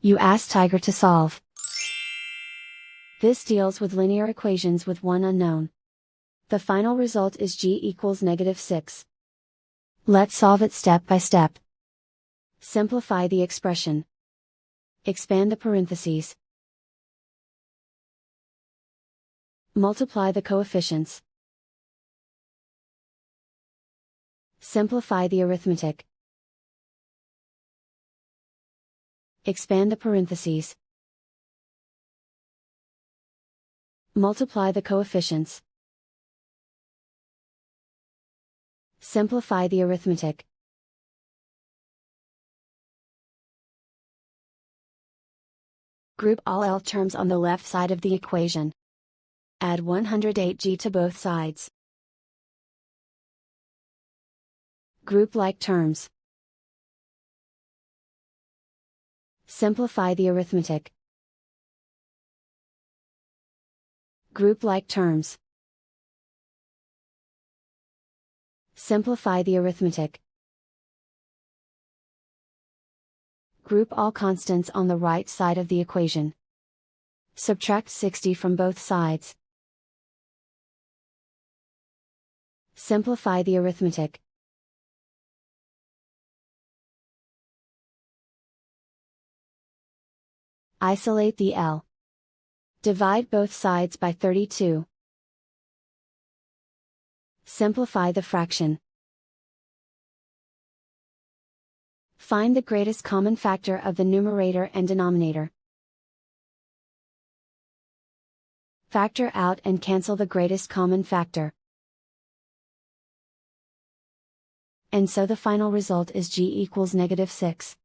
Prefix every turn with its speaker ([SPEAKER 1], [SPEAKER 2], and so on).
[SPEAKER 1] You ask Tiger to solve. This deals with linear equations with one unknown. The final result is g equals -6. Let's solve it step by step. Simplify the expression. Expand the parentheses. Multiply the coefficients. Simplify the arithmetic. Expand the parentheses. Multiply the coefficients. Simplify the arithmetic. Group all L terms on the left side of the equation. Add 108g to both sides. Group like terms. Simplify the arithmetic. Group like terms. Simplify the arithmetic. Group all constants on the right side of the equation. Subtract 60 from both sides. Simplify the arithmetic. Isolate the L. Divide both sides by 32. Simplify the fraction. Find the greatest common factor of the numerator and denominator. Factor out and cancel the greatest common factor. And so the final result is g equals -6.